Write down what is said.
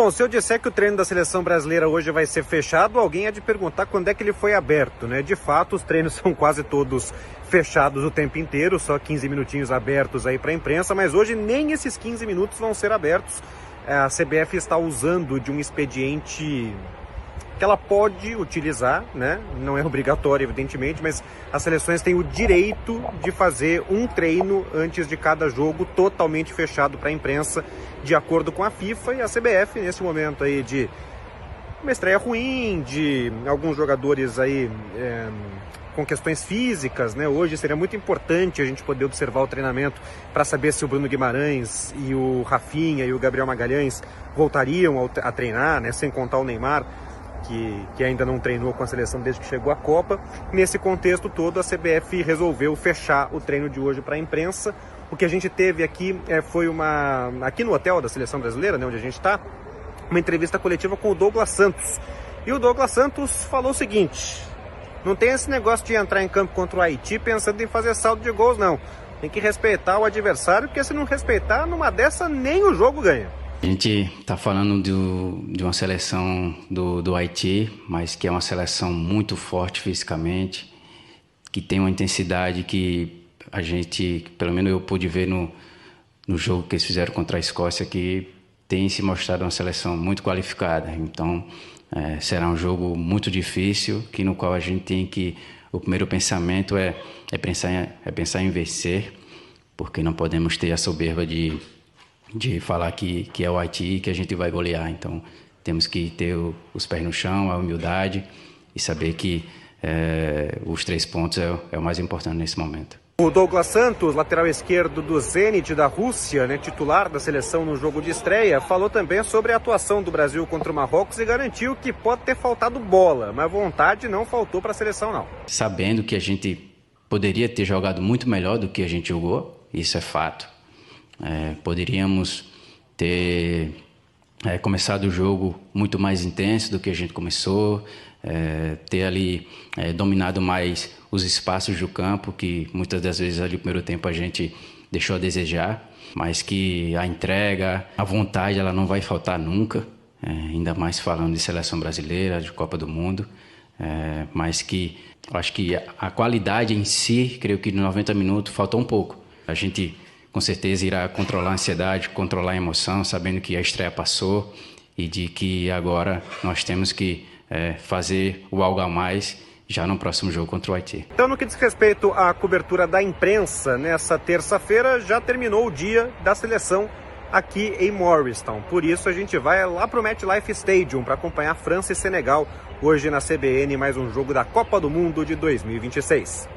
Bom, se eu disser que o treino da seleção brasileira hoje vai ser fechado, alguém há de perguntar quando é que ele foi aberto, né? De fato, os treinos são quase todos fechados o tempo inteiro, só 15 minutinhos abertos aí para a imprensa, mas hoje nem esses 15 minutos vão ser abertos. A CBF está usando de um expediente que ela pode utilizar, né? Não é obrigatório, evidentemente, mas as seleções têm o direito de fazer um treino antes de cada jogo totalmente fechado para a imprensa, de acordo com a FIFA e a CBF, nesse momento aí de uma estreia ruim, de alguns jogadores aí com questões físicas, né? Hoje seria muito importante a gente poder observar o treinamento para saber se o Bruno Guimarães e o Rafinha e o Gabriel Magalhães voltariam a treinar, né? Sem contar o Neymar, que ainda não treinou com a seleção desde que chegou à Copa. Nesse contexto todo, a CBF resolveu fechar o treino de hoje para a imprensa. O que a gente teve aqui foi aqui no hotel da seleção brasileira, né, onde a gente está, uma entrevista coletiva com o Douglas Santos. E o Douglas Santos falou o seguinte: não tem esse negócio de entrar em campo contra o Haiti pensando em fazer saldo de gols, não. Tem que respeitar o adversário, porque se não respeitar, numa dessa nem o jogo ganha. A gente está falando de uma seleção do Haiti, mas que é uma seleção muito forte fisicamente, que tem uma intensidade que a gente, pelo menos eu pude ver no jogo que eles fizeram contra a Escócia, que tem se mostrado uma seleção muito qualificada. Então, será um jogo muito difícil, no qual a gente tem que... O primeiro pensamento é pensar em vencer, porque não podemos ter a soberba de falar que é o Haiti e que a gente vai golear. Então, temos que ter os pés no chão, a humildade e saber que os 3 pontos é o mais importante nesse momento. O Douglas Santos, lateral esquerdo do Zenit da Rússia, né, titular da seleção no jogo de estreia, falou também sobre a atuação do Brasil contra o Marrocos e garantiu que pode ter faltado bola, mas vontade não faltou para a seleção, não. Sabendo que a gente poderia ter jogado muito melhor do que a gente jogou, isso é fato. Poderíamos ter começado o jogo muito mais intenso do que a gente começou, ter ali dominado mais os espaços do campo, que muitas das vezes ali no primeiro tempo a gente deixou a desejar, mas que a entrega, a vontade, ela não vai faltar nunca, ainda mais falando de seleção brasileira, de Copa do Mundo, mas que eu acho que a qualidade em si, creio que nos 90 minutos faltou um pouco. A gente com certeza irá controlar a ansiedade, controlar a emoção, sabendo que a estreia passou e de que agora nós temos que fazer o algo a mais já no próximo jogo contra o Haiti. Então, no que diz respeito à cobertura da imprensa, nessa terça-feira já terminou o dia da seleção aqui em Morristown. Por isso a gente vai lá para o MetLife Stadium para acompanhar França e Senegal hoje na CBN, mais um jogo da Copa do Mundo de 2026.